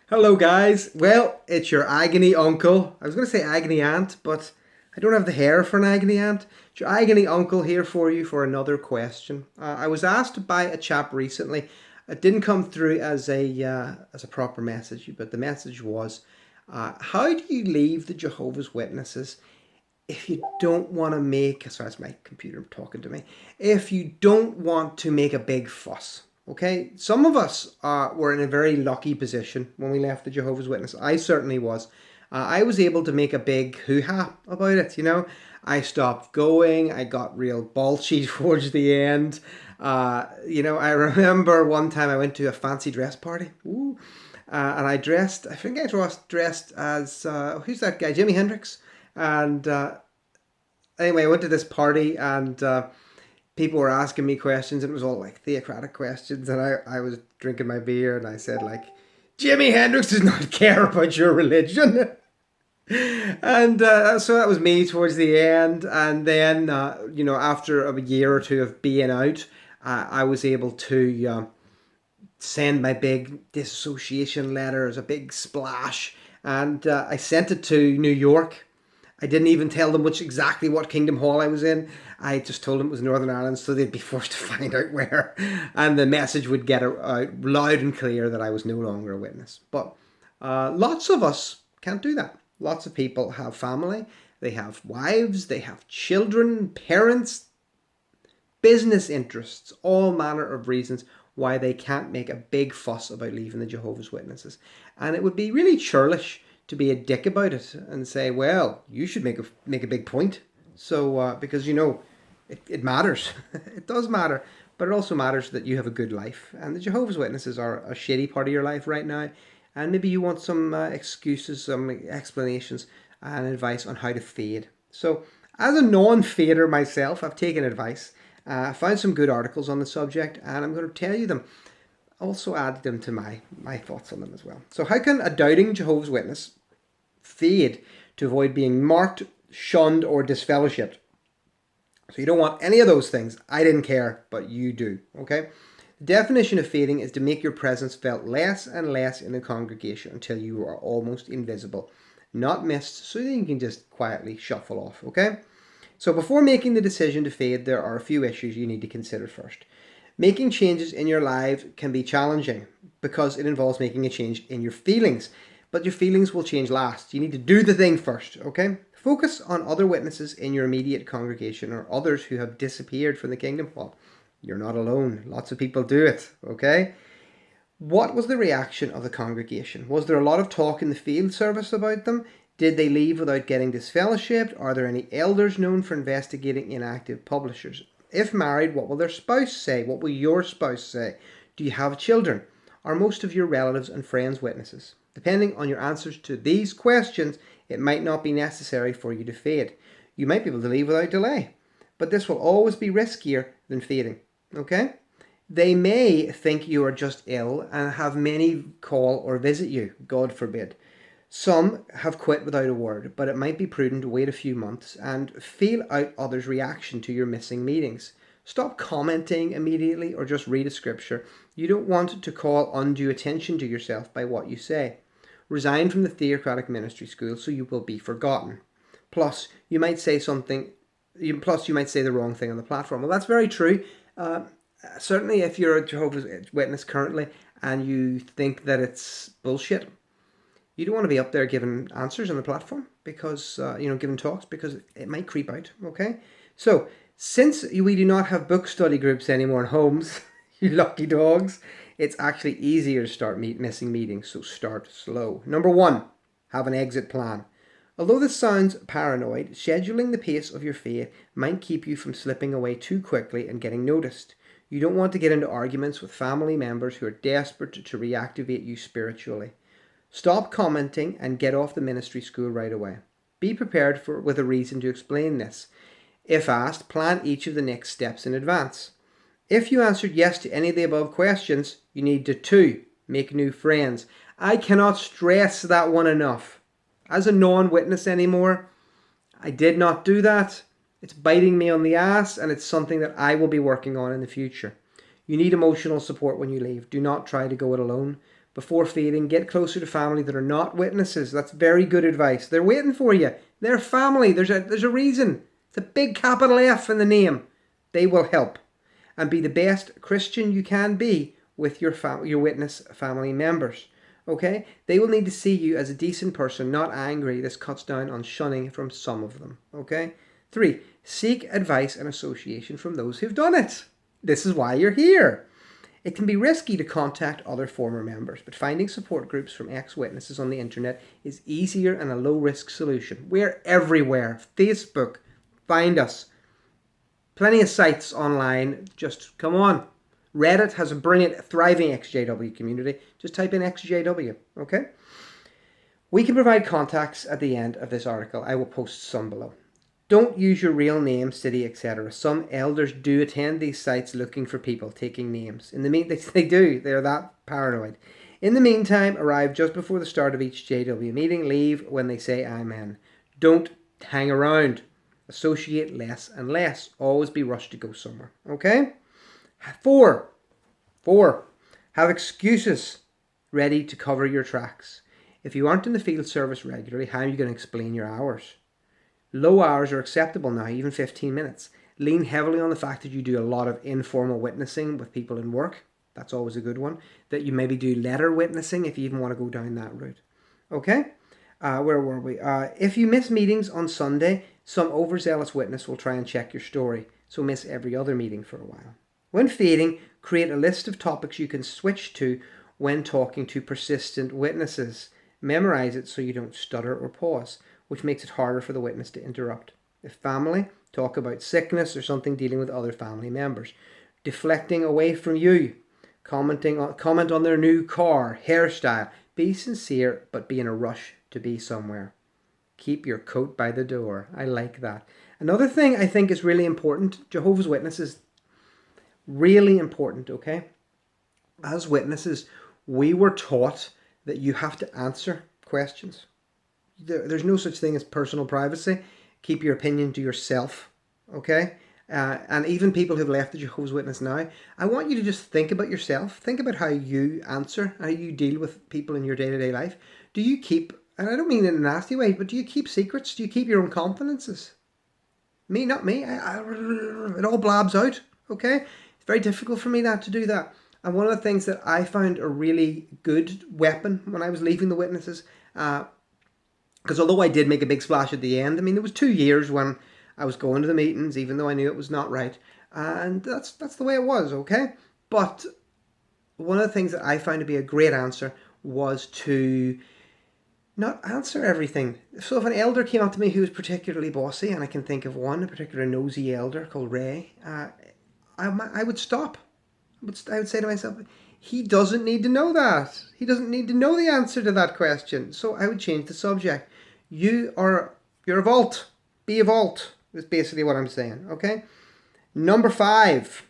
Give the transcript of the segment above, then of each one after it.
Hello, guys. Well, it's your agony uncle. I was going to say agony aunt, but I don't have the hair for an agony aunt. It's your agony uncle here for you for another question. I was asked by a chap recently. It didn't come through as a proper message, but the message was, "How do you leave the Jehovah's Witnesses if you don't want to make, sorry, that's my computer talking to me, if you don't want to make a big fuss?" Okay, some of us were in a very lucky position when we left the Jehovah's Witness. I certainly was. I was able to make a big hoo-ha about it, you know. I stopped going. I got real balchy towards the end. I remember one time I went to a fancy dress party. Ooh. And I think I dressed as, who's that guy? Jimi Hendrix. And anyway, I went to this party and people were asking me questions, and it was all like theocratic questions. And I was drinking my beer, and I said, like, Jimi Hendrix does not care about your religion. And so that was me towards the end. And then, after a year or two of being out, I was able to send my big disassociation letter as a big splash. And I sent it to New York. I didn't even tell them exactly what Kingdom Hall I was in. I just told them it was Northern Ireland, so they'd be forced to find out where. And the message would get out loud and clear that I was no longer a witness. But lots of us can't do that. Lots of people have family, they have wives, they have children, parents, business interests, all manner of reasons why they can't make a big fuss about leaving the Jehovah's Witnesses. And it would be really churlish to be a dick about it and say, well, you should make a big point. So because it matters, it does matter, but it also matters that you have a good life. And the Jehovah's Witnesses are a shitty part of your life right now, and maybe you want some excuses, some explanations, and advice on how to fade. So, as a non-fader myself, I've taken advice. I found some good articles on the subject, and I'm going to tell you them. Also add them to my thoughts on them as well. So, how can a doubting Jehovah's Witness fade to avoid being marked, shunned, or disfellowshipped? So you don't want any of those things. I didn't care, but you do. Okay? The definition of fading is to make your presence felt less and less in the congregation until you are almost invisible, not missed, so that you can just quietly shuffle off. Okay? So before making the decision to fade, there are a few issues you need to consider first. Making changes in your life can be challenging because it involves making a change in your feelings, but your feelings will change last. You need to do the thing first, okay? Focus on other witnesses in your immediate congregation or others who have disappeared from the kingdom. Well, you're not alone. Lots of people do it, okay? What was the reaction of the congregation? Was there a lot of talk in the field service about them? Did they leave without getting disfellowshipped? Are there any elders known for investigating inactive publishers? If married, what will their spouse say? What will your spouse say? Do you have children? Are most of your relatives and friends witnesses? Depending on your answers to these questions, it might not be necessary for you to fade. You might be able to leave without delay, but this will always be riskier than fading. Okay? They may think you are just ill and have many call or visit you, God forbid. Some have quit without a word, but it might be prudent to wait a few months and feel out others' reaction to your missing meetings. Stop commenting immediately or just read a scripture. You don't want to call undue attention to yourself by what you say. Resign from the theocratic ministry school so you will be forgotten. Plus, you might say you might say the wrong thing on the platform. Well, that's very true. Certainly, if you're a Jehovah's Witness currently and you think that it's bullshit, you don't want to be up there giving answers on the platform because, giving talks because it might creep out, okay? So, since we do not have book study groups anymore in homes, you lucky dogs, it's actually easier to start missing meetings, so start slow. Number 1, have an exit plan. Although this sounds paranoid, scheduling the pace of your faith might keep you from slipping away too quickly and getting noticed. You don't want to get into arguments with family members who are desperate to reactivate you spiritually. Stop commenting and get off the ministry school right away. Be prepared with a reason to explain this. If asked, plan each of the next steps in advance. If you answered yes to any of the above questions, you need to 2. Make new friends. I cannot stress that one enough. As a non-witness anymore, I did not do that. It's biting me on the ass, and it's something that I will be working on in the future. You need emotional support when you leave. Do not try to go it alone. Before feeding, get closer to family that are not witnesses. That's very good advice. They're waiting for you. They're family. There's a reason. It's a big capital F in the name. They will help. And be the best Christian you can be with your witness family members. Okay? They will need to see you as a decent person, not angry. This cuts down on shunning from some of them. Okay? 3, seek advice and association from those who've done it. This is why you're here. It can be risky to contact other former members, but finding support groups from ex-witnesses on the internet is easier and a low-risk solution. We're everywhere. Facebook, find us. Plenty of sites online. Just come on. Reddit has a brilliant, thriving XJW community. Just type in XJW, okay? We can provide contacts at the end of this article. I will post some below. Don't use your real name, city, etc. Some elders do attend these sites looking for people, taking names. In the they do. They're that paranoid. In the meantime, arrive just before the start of each JW meeting. Leave when they say amen. Don't hang around. Associate less and less. Always be rushed to go somewhere. Okay? 4. Have excuses ready to cover your tracks. If you aren't in the field service regularly, how are you going to explain your hours? Low hours are acceptable now, even 15 minutes. Lean heavily on the fact that you do a lot of informal witnessing with people in work. That's always a good one. That you maybe do letter witnessing if you even want to go down that route. Okay? Where were we? If you miss meetings on Sunday, some overzealous witness will try and check your story. So miss every other meeting for a while. When feeding, create a list of topics you can switch to when talking to persistent witnesses. Memorize it so you don't stutter or pause, which makes it harder for the witness to interrupt. If family, talk about sickness or something dealing with other family members. Deflecting away from you. Comment on their new car, hairstyle. Be sincere, but be in a rush to be somewhere. Keep your coat by the door. I like that. Another thing I think is really important, Jehovah's Witnesses, really important, okay? As witnesses, we were taught that you have to answer questions. There's no such thing as personal privacy. Keep your opinion to yourself, okay? And even people who've left the Jehovah's Witness now, I want you to just think about yourself. Think about how you answer, how you deal with people in your day-to-day life. Do you keep, and I don't mean in a nasty way, but do you keep secrets? Do you keep your own confidences? Me, not me. It all blabs out, okay? It's very difficult for me to do that. And one of the things that I found a really good weapon when I was leaving the witnesses, because although I did make a big splash at the end, I mean, there was 2 years when I was going to the meetings, even though I knew it was not right. And that's the way it was, okay? But one of the things that I found to be a great answer was to not answer everything. So if an elder came up to me who was particularly bossy, and I can think of one, a particular nosy elder called Ray, I would stop. I would say to myself, he doesn't need to know that. He doesn't need to know the answer to that question. So I would change the subject. You're a vault. Be a vault, is basically what I'm saying, okay? Number 5,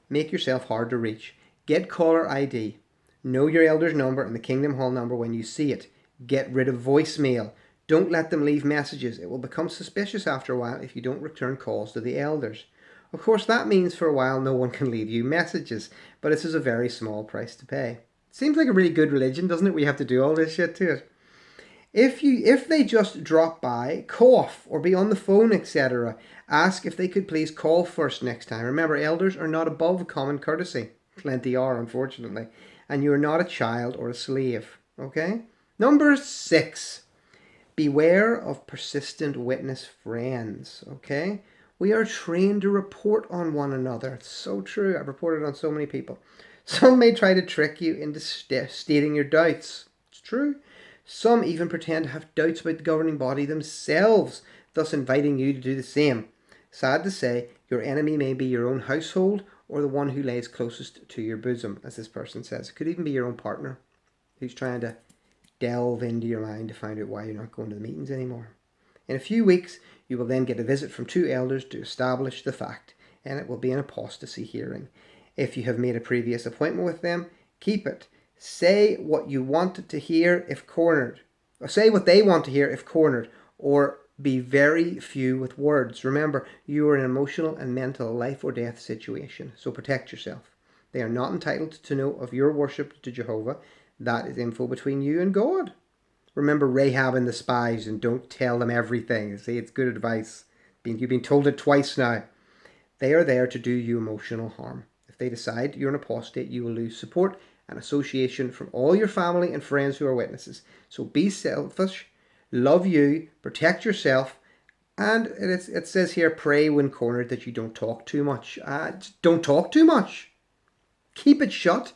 make yourself hard to reach. Get caller ID. Know your elder's number and the Kingdom Hall number when you see it. Get rid of voicemail. Don't let them leave messages. It will become suspicious after a while if you don't return calls to the elders. Of course, that means for a while no one can leave you messages, but this is a very small price to pay. Seems like a really good religion, doesn't it? We have to do all this shit to it. If they just drop by, cough, or be on the phone, etc., ask if they could please call first next time. Remember, elders are not above common courtesy. Plenty are, unfortunately. And you are not a child or a slave. Okay? Number 6. Beware of persistent witness friends. Okay? We are trained to report on one another. It's so true. I've reported on so many people. Some may try to trick you into stating your doubts. It's true. Some even pretend to have doubts about the governing body themselves, thus inviting you to do the same. Sad to say, your enemy may be your own household or the one who lays closest to your bosom, as this person says. It could even be your own partner who's trying to delve into your mind to find out why you're not going to the meetings anymore. In a few weeks, you will then get a visit from 2 elders to establish the fact, and it will be an apostasy hearing. If you have made a previous appointment with them, keep it. Say what you want to hear if cornered. Or say what they want to hear if cornered. Or be very few with words. Remember, you are in an emotional and mental life or death situation, so protect yourself. They are not entitled to know of your worship to Jehovah. that is info between you and God. Remember Rahab and the spies, and don't tell them everything. See, it's good advice. You've been told it twice now. They are there to do you emotional harm. If they decide you're an apostate, you will lose support and association from all your family and friends who are witnesses. So be selfish, love you, protect yourself, and it says here, pray when cornered that you don't talk too much. Don't talk too much. Keep it shut.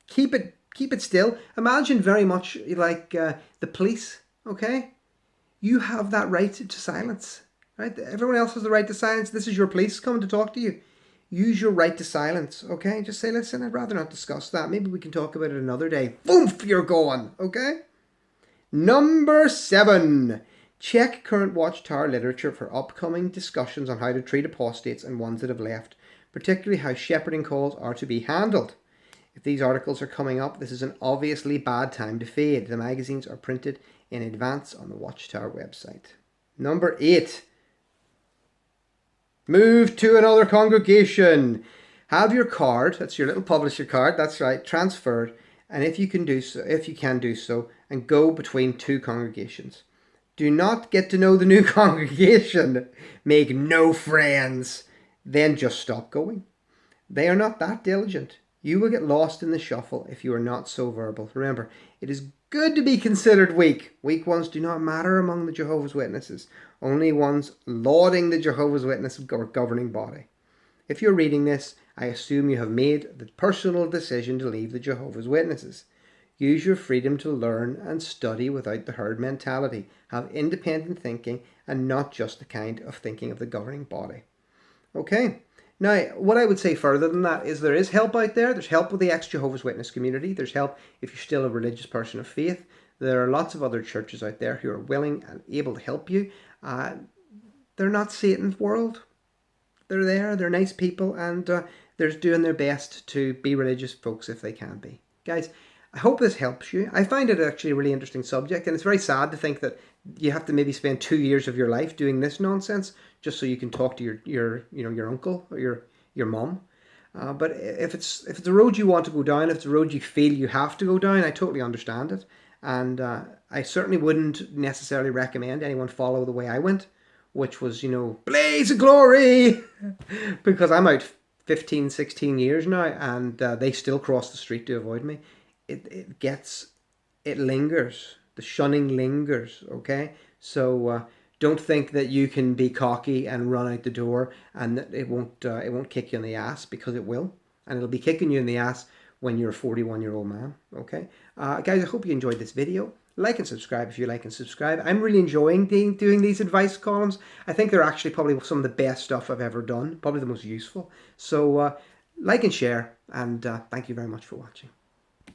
Keep it still. Imagine very much like the police, okay? You have that right to silence, right? Everyone else has the right to silence. This is your police coming to talk to you. Use your right to silence, okay? Just say, listen, I'd rather not discuss that. Maybe we can talk about it another day. Boom, you're gone, okay? Number 7. Check current Watchtower literature for upcoming discussions on how to treat apostates and ones that have left, particularly how shepherding calls are to be handled. If these articles are coming up, this is an obviously bad time to fade. The magazines are printed in advance on the Watchtower website. Number 8. Move to another congregation. Have your card, that's your little publisher card, that's right, transferred, and if you can do so, and go between 2 congregations. Do not get to know the new congregation. Make no friends. Then just stop going. They are not that diligent. You will get lost in the shuffle if you are not so verbal. Remember, it is good to be considered weak. Weak ones do not matter among the Jehovah's Witnesses. Only ones lauding the Jehovah's Witness governing body. If you're reading this, I assume you have made the personal decision to leave the Jehovah's Witnesses. Use your freedom to learn and study without the herd mentality. Have independent thinking and not just the kind of thinking of the governing body. Okay. Now, what I would say further than that is there is help out there. There's help with the ex-Jehovah's Witness community. There's help if you're still a religious person of faith. There are lots of other churches out there who are willing and able to help you. They're not Satan's world. They're there. They're nice people, and they're doing their best to be religious folks if they can be. Guys, I hope this helps you. I find it actually a really interesting subject, and it's very sad to think that you have to maybe spend 2 years of your life doing this nonsense just so you can talk to your uncle or your mum. But if it's a road you want to go down, if it's a road you feel you have to go down, I totally understand it. And I certainly wouldn't necessarily recommend anyone follow the way I went, which was, blaze of glory, because I'm out 15, 16 years now, and they still cross the street to avoid me. It lingers. The shunning lingers, okay? So don't think that you can be cocky and run out the door and that it won't kick you in the ass, because it will. And it'll be kicking you in the ass when you're a 41-year-old man, okay? Guys, I hope you enjoyed this video. Like and subscribe if you like and subscribe. I'm really enjoying doing these advice columns. I think they're actually probably some of the best stuff I've ever done, probably the most useful. So like and share, and thank you very much for watching.